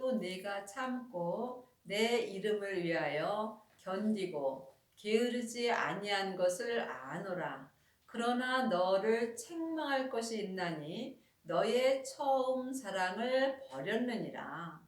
그래도 내가 참고 내 이름을 위하여 견디고 게으르지 아니한 것을 아노라. 그러나 너를 책망할 것이 있나니 너의 처음 사랑을 버렸느니라.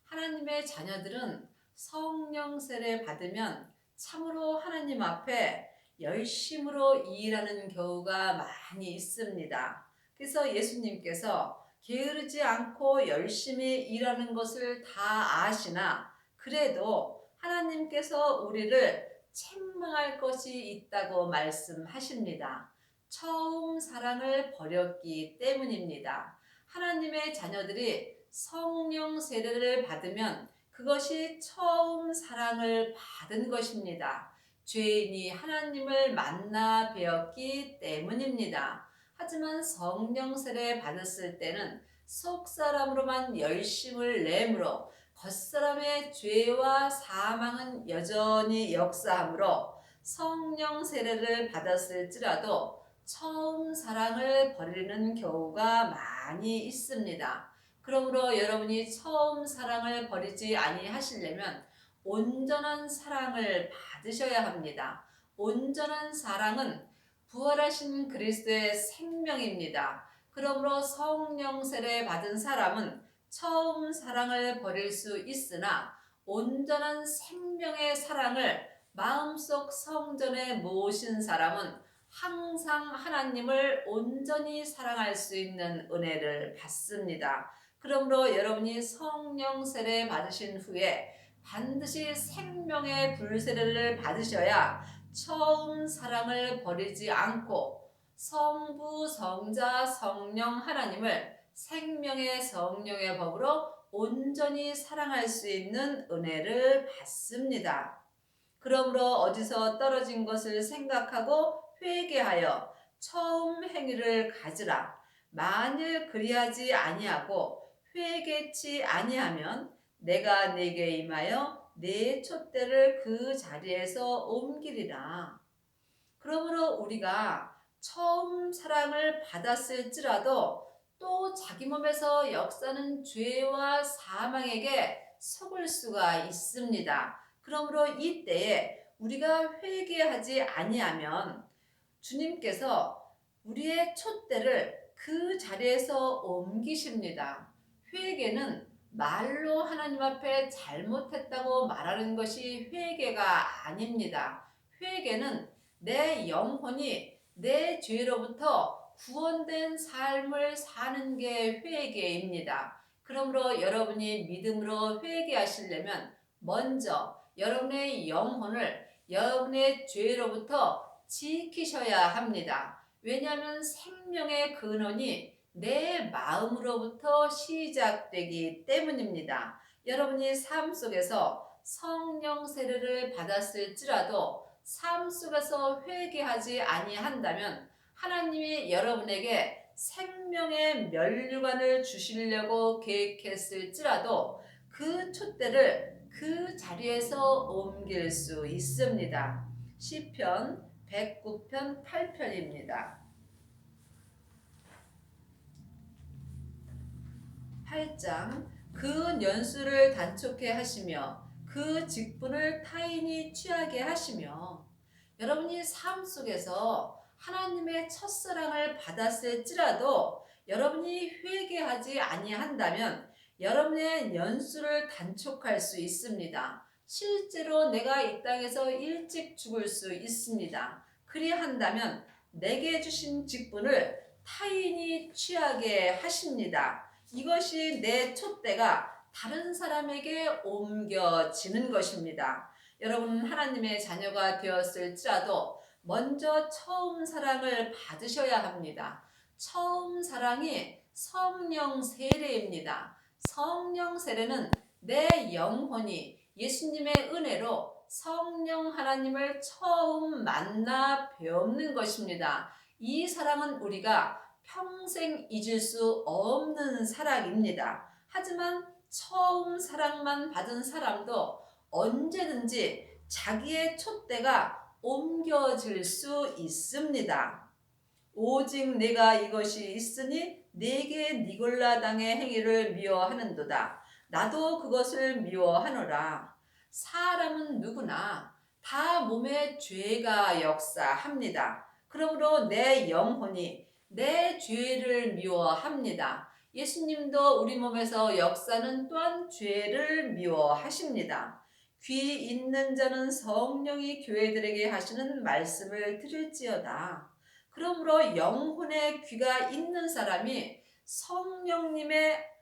하나님의 자녀들은 성령 세례 받으면 참으로 하나님 앞에 열심으로 일하는 경우가 많이 있습니다. 그래서 예수님께서 게으르지 않고 열심히 일하는 것을 다 아시나 그래도 하나님께서 우리를 책망할 것이 있다고 말씀하십니다. 처음 사랑을 버렸기 때문입니다. 하나님의 자녀들이 성령 세례를 받으면 그것이 처음 사랑을 받은 것입니다. 죄인이 하나님을 만나 뵈었기 때문입니다. 하지만 성령 세례 받았을 때는 속 사람으로만 열심을 내므로 겉사람의 죄와 사망은 여전히 역사하므로 성령 세례를 받았을지라도 처음 사랑을 버리는 경우가 많이 있습니다. 그러므로 여러분이 처음 사랑을 버리지 아니하시려면 온전한 사랑을 받으셔야 합니다. 온전한 사랑은 부활하신 그리스도의 생명입니다. 그러므로 성령 세례 받은 사람은 처음 사랑을 버릴 수 있으나 온전한 생명의 사랑을 마음속 성전에 모신 사람은 항상 하나님을 온전히 사랑할 수 있는 은혜를 받습니다. 그러므로 여러분이 성령 세례 받으신 후에 반드시 생명의 불세례를 받으셔야 처음 사랑을 버리지 않고 성부, 성자, 성령 하나님을 생명의 성령의 법으로 온전히 사랑할 수 있는 은혜를 받습니다. 그러므로 어디서 떨어진 것을 생각하고 회개하여 처음 행위를 가지라. 만일 그리하지 아니하고 회개치 아니하면 내가 네게 임하여 네 촛대를 그 자리에서 옮기리라. 그러므로 우리가 처음 사랑을 받았을지라도 또 자기 몸에서 역사는 죄와 사망에게 속을 수가 있습니다. 그러므로 이때에 우리가 회개하지 아니하면 주님께서 우리의 촛대를 그 자리에서 옮기십니다. 회개는 말로 하나님 앞에 잘못했다고 말하는 것이 회개가 아닙니다. 회개는 내 영혼이 내 죄로부터 구원된 삶을 사는 게 회개입니다. 그러므로 여러분이 믿음으로 회개하시려면 먼저 여러분의 영혼을 여러분의 죄로부터 지키셔야 합니다. 왜냐하면 생명의 근원이 내 마음으로부터 시작되기 때문입니다. 여러분이 삶 속에서 성령 세례를 받았을지라도 삶 속에서 회개하지 아니한다면 하나님이 여러분에게 생명의 면류관을 주시려고 계획했을지라도 그 촛대를 그 자리에서 옮길 수 있습니다. 시편 109편 8편입니다. 8장 그 연수를 단촉해 하시며 그 직분을 타인이 취하게 하시며 여러분이 삶 속에서 하나님의 첫사랑을 받았을지라도 여러분이 회개하지 아니한다면 여러분의 연수를 단촉할 수 있습니다. 실제로 내가 이 땅에서 일찍 죽을 수 있습니다. 그리한다면 내게 주신 직분을 타인이 취하게 하십니다. 이것이 내 촛대가 다른 사람에게 옮겨지는 것입니다. 여러분 하나님의 자녀가 되었을지라도 먼저 처음 사랑을 받으셔야 합니다. 처음 사랑이 성령 세례입니다. 성령 세례는 내 영혼이 예수님의 은혜로 성령 하나님을 처음 만나 배우는 것입니다. 이 사랑은 우리가 평생 잊을 수 없는 사랑입니다. 하지만 처음 사랑만 받은 사람도 언제든지 자기의 촛대가 옮겨질 수 있습니다. 오직 내가 이것이 있으니 내게 니골라 당의 행위를 미워하는도다. 나도 그것을 미워하노라. 사람은 누구나 다 몸에 죄가 역사합니다. 그러므로 내 영혼이 내 죄를 미워합니다. 예수님도 우리 몸에서 역사는 또한 죄를 미워하십니다. 귀 있는 자는 성령이 교회들에게 하시는 말씀을 들을지어다. 그러므로 영혼의 귀가 있는 사람이 성령님의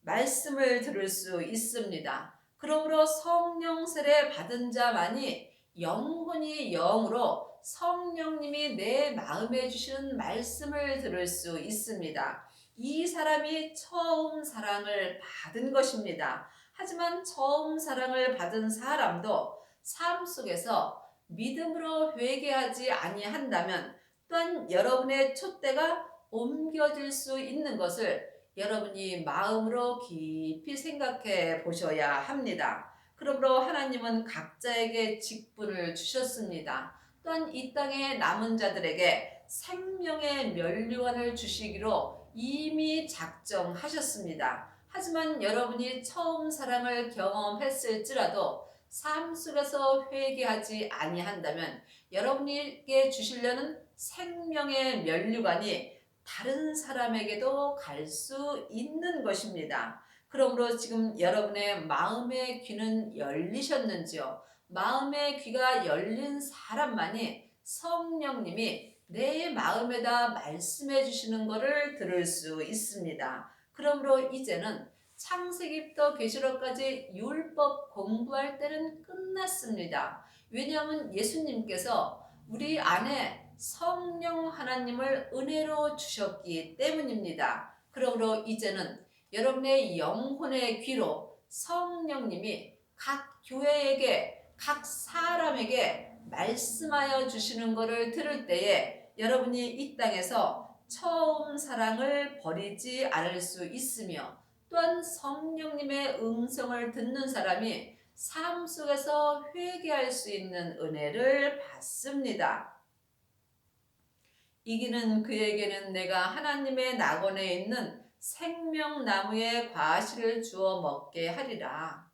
말씀을 들을 수 있습니다. 그러므로 성령 세례 받은 자만이 영혼이 영으로 성령님이 내 마음에 주시는 말씀을 들을 수 있습니다. 이 사람이 처음 사랑을 받은 것입니다. 하지만 처음 사랑을 받은 사람도 삶 속에서 믿음으로 회개하지 아니한다면 또한 여러분의 촛대가 옮겨질 수 있는 것을 여러분이 마음으로 깊이 생각해 보셔야 합니다. 그러므로 하나님은 각자에게 직분을 주셨습니다. 또한 이 땅의 남은 자들에게 생명의 면류관을 주시기로 이미 작정하셨습니다. 하지만 여러분이 처음 사랑을 경험했을지라도 삶 속에서 회개하지 아니한다면 여러분에게 주시려는 생명의 면류관이 다른 사람에게도 갈 수 있는 것입니다. 그러므로 지금 여러분의 마음의 귀는 열리셨는지요? 마음의 귀가 열린 사람만이 성령님이 내 마음에다 말씀해 주시는 것을 들을 수 있습니다. 그러므로 이제는 창세기부터 계시록까지 율법 공부할 때는 끝났습니다. 왜냐하면 예수님께서 우리 안에 성령 하나님을 은혜로 주셨기 때문입니다. 그러므로 이제는 여러분의 영혼의 귀로 성령님이 각 교회에게 각 사람에게 말씀하여 주시는 것을 들을 때에 여러분이 이 땅에서 처음 사랑을 버리지 않을 수 있으며 또한 성령님의 음성을 듣는 사람이 삶 속에서 회개할 수 있는 은혜를 받습니다. 이기는 그에게는 내가 하나님의 낙원에 있는 생명나무의 과실을 주어 먹게 하리라.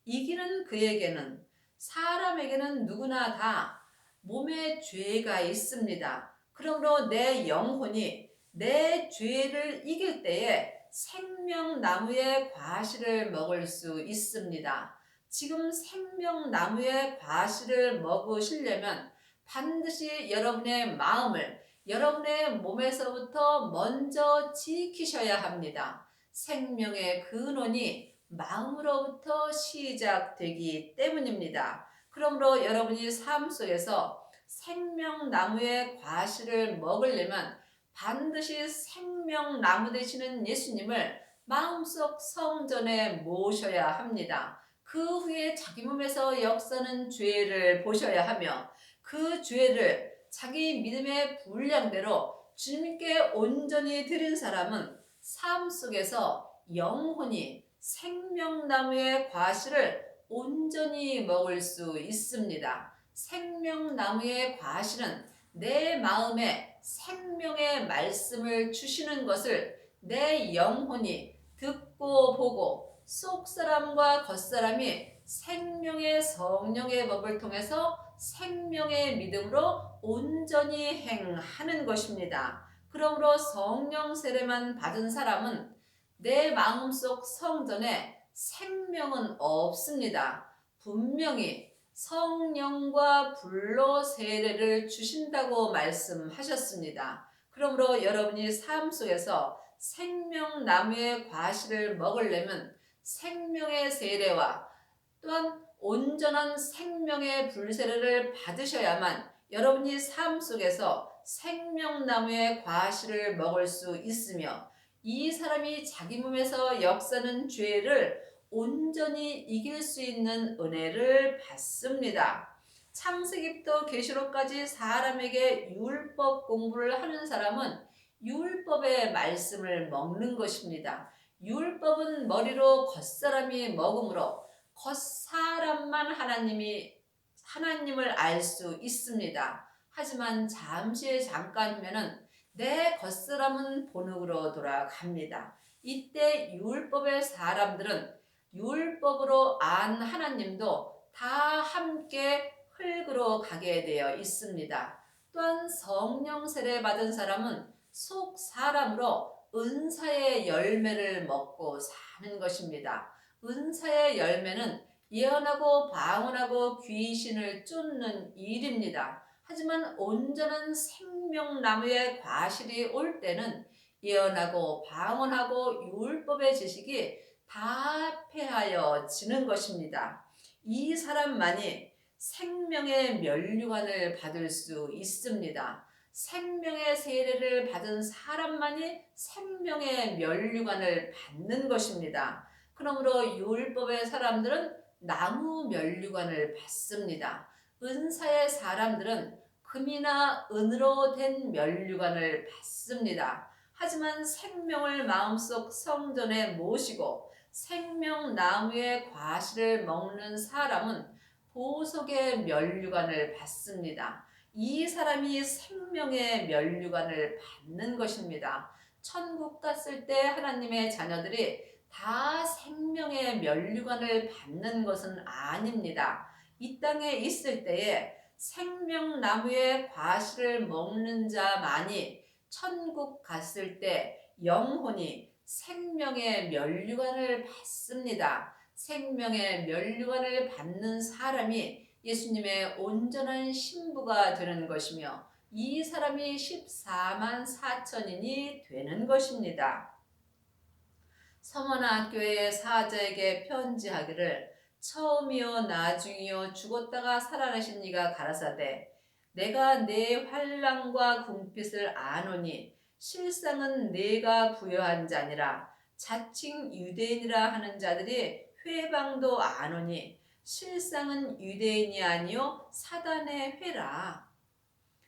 이기는 그에게는 사람에게는 누구나 다 몸에 죄가 있습니다. 그러므로 내 영혼이 내 죄를 이길 때에 생명나무의 과실을 먹을 수 있습니다. 지금 생명나무의 과실을 먹으시려면 반드시 여러분의 마음을 여러분의 몸에서부터 먼저 지키셔야 합니다. 생명의 근원이 마음으로부터 시작되기 때문입니다. 그러므로 여러분이 삶 속에서 생명나무의 과실을 먹으려면 반드시 생명나무 되시는 예수님을 마음속 성전에 모셔야 합니다. 그 후에 자기 몸에서 역사는 죄를 보셔야 하며 그 죄를 자기 믿음의 분량대로 주님께 온전히 드린 사람은 삶 속에서 영혼이 생명나무의 과실을 온전히 먹을 수 있습니다. 생명나무의 과실은 내 마음에 생명의 말씀을 주시는 것을 내 영혼이 듣고 보고 속사람과 겉사람이 생명의 성령의 법을 통해서 생명의 믿음으로 온전히 행하는 것입니다. 그러므로 성령 세례만 받은 사람은 내 마음속 성전에 생명은 없습니다. 분명히 성령과 불로 세례를 주신다고 말씀하셨습니다. 그러므로 여러분이 삶 속에서 생명나무의 과실을 먹으려면 생명의 세례와 또한 온전한 생명의 불세례를 받으셔야만 여러분이 삶 속에서 생명나무의 과실을 먹을 수 있으며 이 사람이 자기 몸에서 역사는 죄를 온전히 이길 수 있는 은혜를 받습니다. 창세기부터 계시록까지 사람에게 율법 공부를 하는 사람은 율법의 말씀을 먹는 것입니다. 율법은 머리로 겉사람이 먹으므로 겉사람만 하나님을 알 수 있습니다. 하지만 잠깐이면은 내 겉사람은 본흙으로 돌아갑니다. 이때 율법의 사람들은 율법으로 안 하나님도 다 함께 흙으로 가게 되어 있습니다. 또한 성령 세례 받은 사람은 속 사람으로 은사의 열매를 먹고 사는 것입니다. 은사의 열매는 예언하고 방언하고 귀신을 쫓는 일입니다. 하지만 온전한 생명나무의 과실이 올 때는 예언하고 방언하고 율법의 지식이 다 패하여지는 것입니다. 이 사람만이 생명의 면류관을 받을 수 있습니다. 생명의 세례를 받은 사람만이 생명의 면류관을 받는 것입니다. 그러므로 율법의 사람들은 나무 면류관을 받습니다. 은사의 사람들은 금이나 은으로 된 면류관을 받습니다. 하지만 생명을 마음속 성전에 모시고 생명나무의 과실을 먹는 사람은 보석의 면류관을 받습니다. 이 사람이 생명의 면류관을 받는 것입니다. 천국 갔을 때 하나님의 자녀들이 다 생명의 면류관을 받는 것은 아닙니다. 이 땅에 있을 때에 생명나무의 과실을 먹는 자만이 천국 갔을 때 영혼이 생명의 면류관을 받습니다. 생명의 면류관을 받는 사람이 예수님의 온전한 신부가 되는 것이며 이 사람이 14만 4천인이 되는 것입니다. 서머나 교회의 사자에게 편지하기를 처음이요 나중이요 죽었다가 살아나신 이가 가라사대 내가 내 환난과 궁핍을 아노니 실상은 내가 부여한 자니라 자칭 유대인이라 하는 자들이 회방도 아노니 실상은 유대인이 아니요 사단의 회라.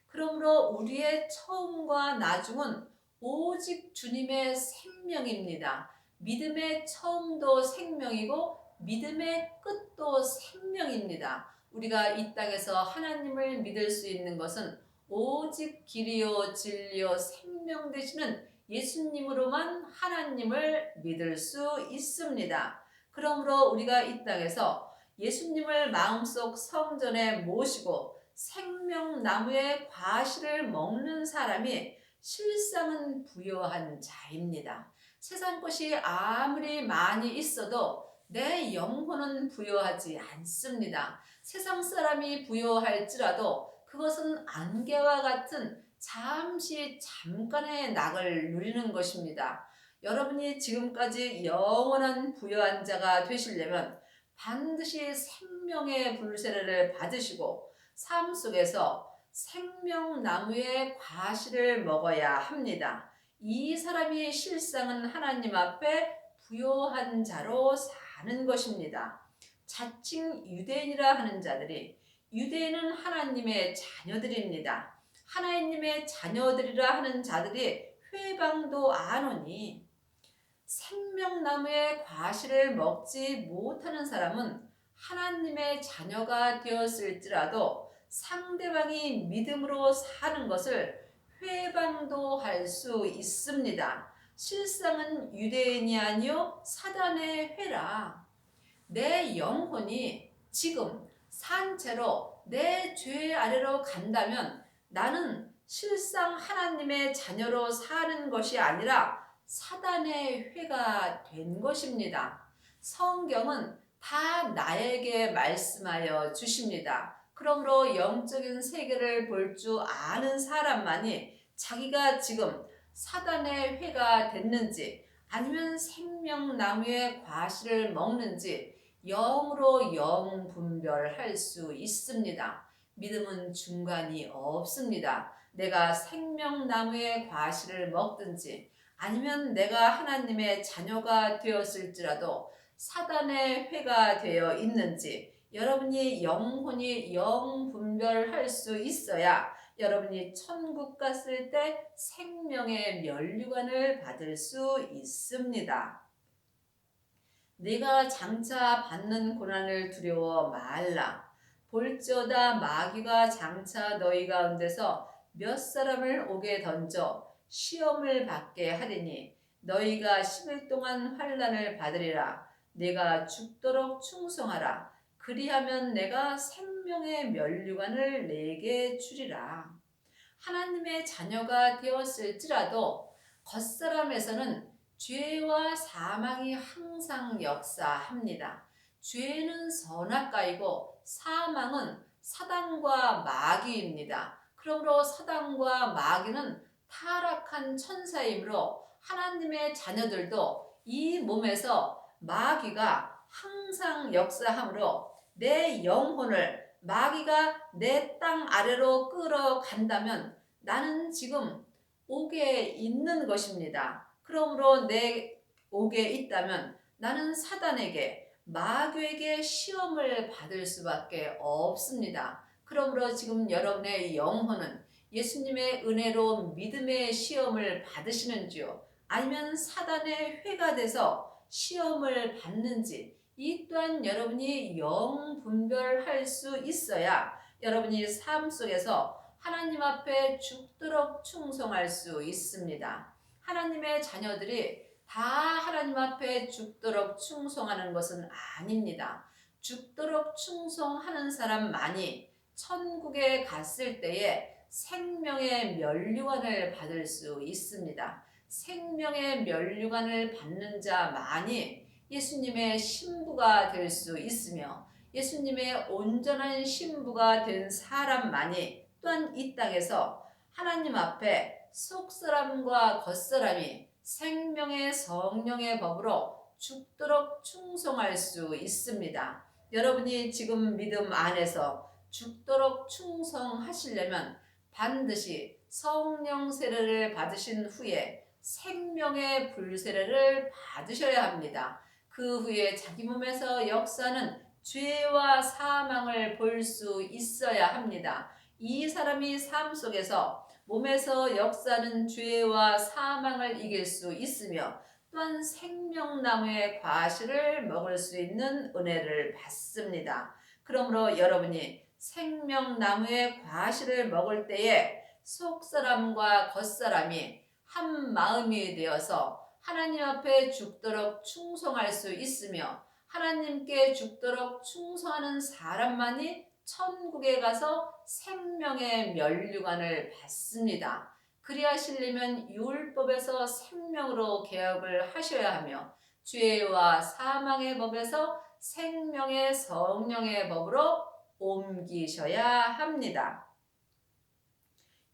그러므로 우리의 처음과 나중은 오직 주님의 생명입니다. 믿음의 처음도 생명이고 믿음의 끝도 생명입니다. 우리가 이 땅에서 하나님을 믿을 수 있는 것은 오직 길이요 진리요 생명 되시는 예수님으로만 하나님을 믿을 수 있습니다. 그러므로 우리가 이 땅에서 예수님을 마음속 성전에 모시고 생명나무의 과실을 먹는 사람이 실상은 부요한 자입니다. 세상 것이 아무리 많이 있어도 내 영혼은 부요하지 않습니다. 세상 사람이 부요할지라도 그것은 안개와 같은 잠깐의 낙을 누리는 것입니다. 여러분이 지금까지 영원한 부요한 자가 되시려면 반드시 생명의 불세례를 받으시고 삶 속에서 생명나무의 과실을 먹어야 합니다. 이 사람이 실상은 하나님 앞에 부요한 자로 사는 것입니다. 자칭 유대인이라 하는 자들이 유대인은 하나님의 자녀들입니다. 하나님의 자녀들이라 하는 자들이 회방도 아노니 생명나무의 과실을 먹지 못하는 사람은 하나님의 자녀가 되었을지라도 상대방이 믿음으로 사는 것을 회방도 할 수 있습니다. 실상은 유대인이 아니요 사단의 회라. 내 영혼이 지금 산채로 내 죄 아래로 간다면 나는 실상 하나님의 자녀로 사는 것이 아니라 사단의 회가 된 것입니다. 성경은 다 나에게 말씀하여 주십니다. 그러므로 영적인 세계를 볼 줄 아는 사람만이 자기가 지금 사단의 회가 됐는지 아니면 생명나무의 과실을 먹는지 영으로 영 분별할 수 있습니다. 믿음은 중간이 없습니다. 내가 생명나무의 과실을 먹든지 아니면 내가 하나님의 자녀가 되었을지라도 사단의 회가 되어 있는지 여러분이 영혼이 영 분별할 수 있어야 여러분이 천국 갔을 때 생명의 면류관을 받을 수 있습니다. 네가 장차 받는 고난을 두려워 말라. 볼지어다 마귀가 장차 너희 가운데서 몇 사람을 옥에 던져 시험을 받게 하리니 너희가 10일 동안 환난을 받으리라. 내가 죽도록 충성하라. 그리하면 내가 생명의 면류관을 내게 주리라. 하나님의 자녀가 되었을지라도 겉사람에서는 죄와 사망이 항상 역사합니다. 죄는 선악과이고 사망은 사단과 마귀입니다. 그러므로 사단과 마귀는 타락한 천사이므로 하나님의 자녀들도 이 몸에서 마귀가 항상 역사하므로 내 영혼을 마귀가 내 땅 아래로 끌어간다면 나는 지금 옥에 있는 것입니다. 그러므로 내 옥에 있다면 나는 사단에게 마귀에게 시험을 받을 수밖에 없습니다. 그러므로 지금 여러분의 영혼은 예수님의 은혜로 믿음의 시험을 받으시는지요? 아니면 사단의 회가 돼서 시험을 받는지 이 또한 여러분이 영분별할 수 있어야 여러분이 삶 속에서 하나님 앞에 죽도록 충성할 수 있습니다. 하나님의 자녀들이 다 하나님 앞에 죽도록 충성하는 것은 아닙니다. 죽도록 충성하는 사람만이 천국에 갔을 때에 생명의 면류관을 받을 수 있습니다. 생명의 면류관을 받는 자만이 예수님의 신부가 될 수 있으며 예수님의 온전한 신부가 된 사람만이 또한 이 땅에서 하나님 앞에 속사람과 겉사람이 생명의 성령의 법으로 죽도록 충성할 수 있습니다. 여러분이 지금 믿음 안에서 죽도록 충성하시려면 반드시 성령 세례를 받으신 후에 생명의 불세례를 받으셔야 합니다. 그 후에 자기 몸에서 역사는 죄와 사망을 볼 수 있어야 합니다. 이 사람이 삶 속에서 몸에서 역사는 죄와 사망을 이길 수 있으며 또한 생명나무의 과실을 먹을 수 있는 은혜를 받습니다. 그러므로 여러분이 생명나무의 과실을 먹을 때에 속사람과 겉사람이 한 마음이 되어서 하나님 앞에 죽도록 충성할 수 있으며 하나님께 죽도록 충성하는 사람만이 천국에 가서 생명의 면류관을 받습니다. 그리하시려면 율법에서 생명으로 개혁을 하셔야 하며 죄와 사망의 법에서 생명의 성령의 법으로 옮기셔야 합니다.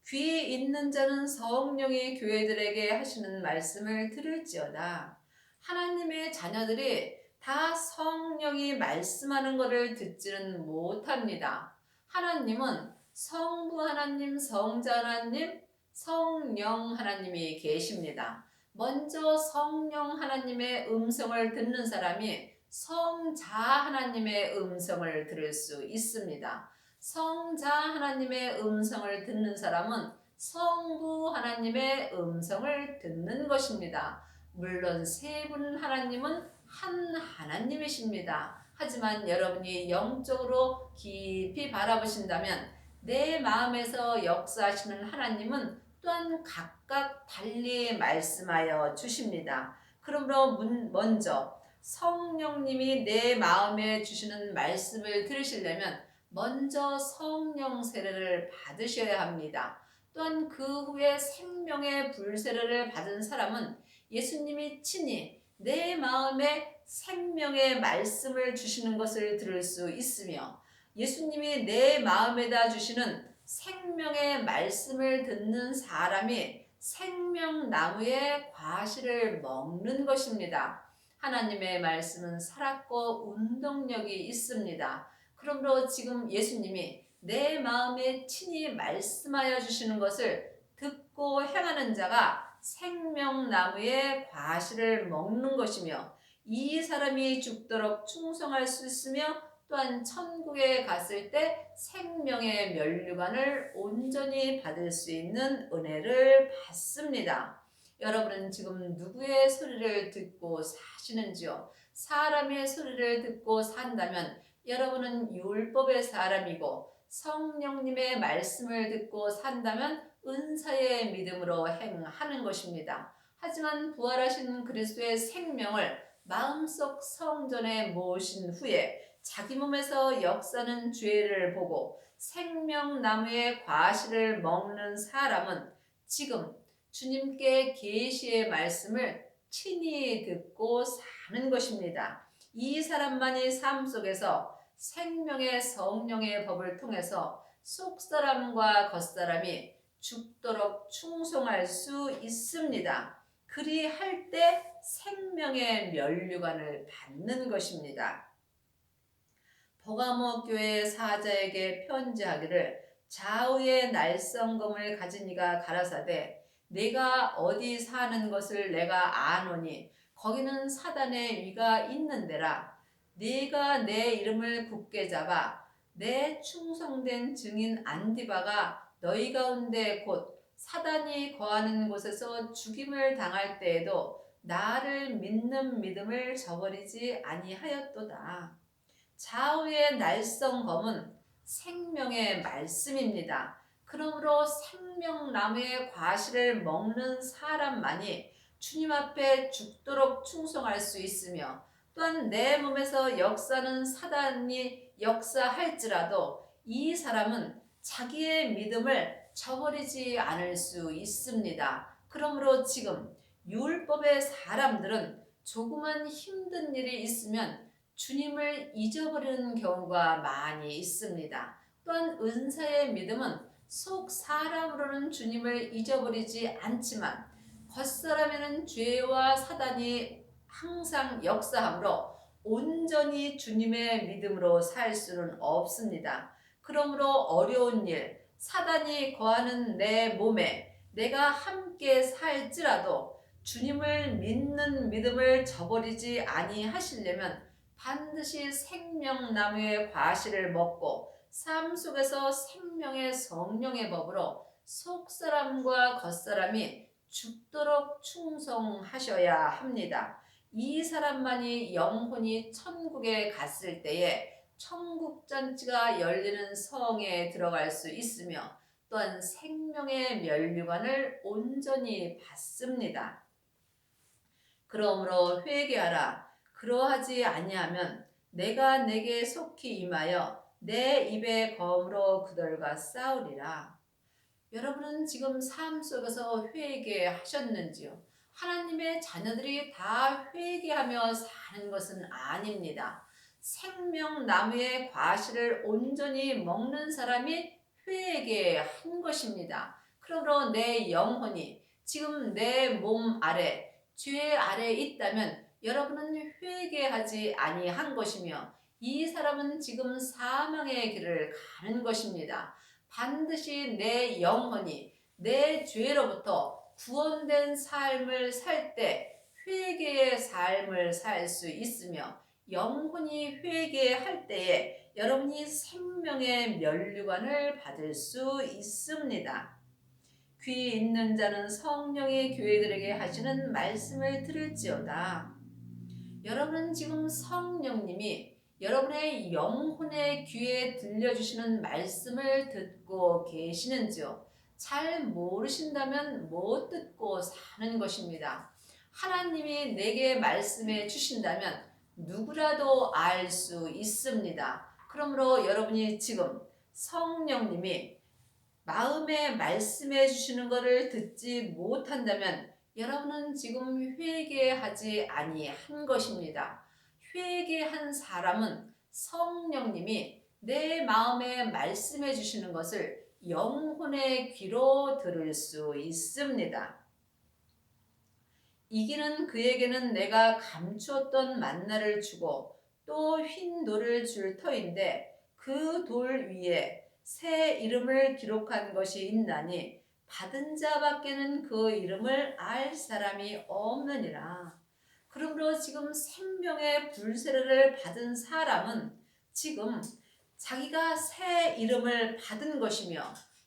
귀 있는 자는 성령이 교회들에게 하시는 말씀을 들을지어다. 하나님의 자녀들이 다 성령이 말씀하는 것을 듣지는 못합니다. 하나님은 성부 하나님, 성자 하나님, 성령 하나님이 계십니다. 먼저 성령 하나님의 음성을 듣는 사람이 성자 하나님의 음성을 들을 수 있습니다. 성자 하나님의 음성을 듣는 사람은 성부 하나님의 음성을 듣는 것입니다. 물론 세 분 하나님은 한 하나님이십니다. 하지만 여러분이 영적으로 깊이 바라보신다면 내 마음에서 역사하시는 하나님은 또한 각각 달리 말씀하여 주십니다. 그러므로 먼저 성령님이 내 마음에 주시는 말씀을 들으시려면 먼저 성령 세례를 받으셔야 합니다. 또한 그 후에 생명의 불세례를 받은 사람은 예수님이 친히 내 마음에 생명의 말씀을 주시는 것을 들을 수 있으며 예수님이 내 마음에다 주시는 생명의 말씀을 듣는 사람이 생명나무의 과실을 먹는 것입니다. 하나님의 말씀은 살았고 운동력이 있습니다. 그러므로 지금 예수님이 내 마음에 친히 말씀하여 주시는 것을 듣고 행하는 자가 생명나무의 과실을 먹는 것이며 이 사람이 죽도록 충성할 수 있으며 또한 천국에 갔을 때 생명의 면류관을 온전히 받을 수 있는 은혜를 받습니다. 여러분은 지금 누구의 소리를 듣고 사시는지요? 사람의 소리를 듣고 산다면 여러분은 율법의 사람이고 성령님의 말씀을 듣고 산다면 은사의 믿음으로 행하는 것입니다. 하지만 부활하신 그리스도의 생명을 마음속 성전에 모신 후에 자기 몸에서 역사는 죄를 보고 생명나무의 과실을 먹는 사람은 지금 주님께 계시의 말씀을 친히 듣고 사는 것입니다. 이 사람만이 삶 속에서 생명의 성령의 법을 통해서 속사람과 겉사람이 죽도록 충성할 수 있습니다. 그리할 때 생명의 면류관을 받는 것입니다. 버가모 교회 사자에게 편지하기를 좌우의 날성검을 가진 이가 가라사대 내가 어디 사는 것을 내가 아노니 거기는 사단의 위가 있는 데라. 네가 내 이름을 굳게 잡아 내 충성된 증인 안디바가 너희 가운데 곧 사단이 거하는 곳에서 죽임을 당할 때에도 나를 믿는 믿음을 저버리지 아니하였도다. 좌우의 날성검은 생명의 말씀입니다. 그러므로 생명나무의 과실을 먹는 사람만이 주님 앞에 죽도록 충성할 수 있으며 또한 내 몸에서 역사는 사단이 역사할지라도 이 사람은 자기의 믿음을 저버리지 않을 수 있습니다. 그러므로 지금 율법의 사람들은 조그만 힘든 일이 있으면 주님을 잊어버리는 경우가 많이 있습니다. 또한 은사의 믿음은 속 사람으로는 주님을 잊어버리지 않지만 겉사람에는 죄와 사단이 항상 역사하므로 온전히 주님의 믿음으로 살 수는 없습니다. 그러므로 어려운 일, 사단이 거하는 내 몸에 내가 함께 살지라도 주님을 믿는 믿음을 저버리지 아니하시려면 반드시 생명나무의 과실을 먹고 삶 속에서 생명의 성령의 법으로 속사람과 겉사람이 죽도록 충성하셔야 합니다. 이 사람만이 영혼이 천국에 갔을 때에 천국잔치가 열리는 성에 들어갈 수 있으며 또한 생명의 면류관을 온전히 받습니다. 그러므로 회개하라. 그러하지 아니하면 내가 내게 속히 임하여 내 입의 검으로 그들과 싸우리라. 여러분은 지금 삶 속에서 회개하셨는지요? 하나님의 자녀들이 다 회개하며 사는 것은 아닙니다. 생명나무의 과실을 온전히 먹는 사람이 회개한 것입니다. 그러므로 내 영혼이 지금 내 몸 아래 죄 아래 있다면 여러분은 회개하지 아니한 것이며 이 사람은 지금 사망의 길을 가는 것입니다. 반드시 내 영혼이 내 죄로부터 구원된 삶을 살 때 회개의 삶을 살 수 있으며 영혼이 회개할 때에 여러분이 생명의 면류관을 받을 수 있습니다. 귀 있는 자는 성령의 교회들에게 하시는 말씀을 들을지어다. 여러분은 지금 성령님이 여러분의 영혼의 귀에 들려주시는 말씀을 듣고 계시는지요? 잘 모르신다면 못 듣고 사는 것입니다. 하나님이 내게 말씀해 주신다면 누구라도 알 수 있습니다. 그러므로 여러분이 지금 성령님이 마음에 말씀해 주시는 것을 듣지 못한다면 여러분은 지금 회개하지 아니한 것입니다. 회개한 사람은 성령님이 내 마음에 말씀해 주시는 것을 영혼의 귀로 들을 수 있습니다. 이기는 그에게는 내가 감추었던 만나를 주고 또 흰 돌을 줄 터인데 그 돌 위에 새 이름을 기록한 것이 있나니 받은 자밖에는 그 이름을 알 사람이 없느니라. 그러므로 지금 생명의 불세례를 받은 사람은 지금 자기가 새 이름을 받은 것이며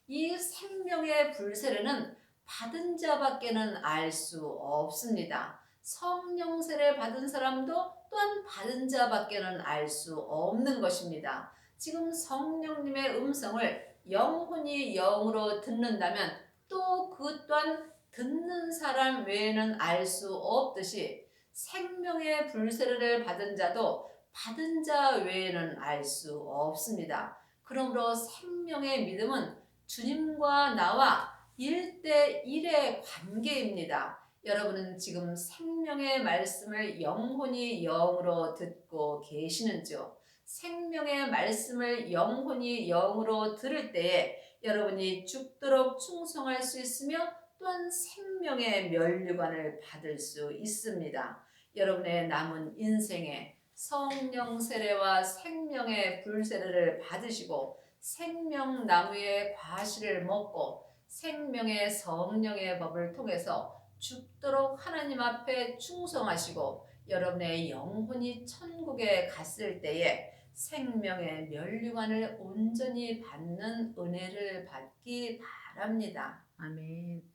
이 생명의 불세례는 받은 자밖에는 알 수 없습니다. 성령 세례 받은 사람도 또한 받은 자밖에는 알 수 없는 것입니다. 지금 성령님의 음성을 영혼이 영으로 듣는다면 또 그 또한 듣는 사람 외에는 알 수 없듯이 생명의 불세례를 받은 자도 받은 자 외에는 알 수 없습니다. 그러므로 생명의 믿음은 주님과 나와 1대1의 관계입니다. 여러분은 지금 생명의 말씀을 영혼이 영으로 듣고 계시는지요? 생명의 말씀을 영혼이 영으로 들을 때에 여러분이 죽도록 충성할 수 있으며 또한 생명의 면류관을 받을 수 있습니다. 여러분의 남은 인생에 성령 세례와 생명의 불세례를 받으시고 생명나무의 과실을 먹고 생명의 성령의 법을 통해서 죽도록 하나님 앞에 충성하시고 여러분의 영혼이 천국에 갔을 때에 생명의 면류관을 온전히 받는 은혜를 받기 바랍니다. 아멘.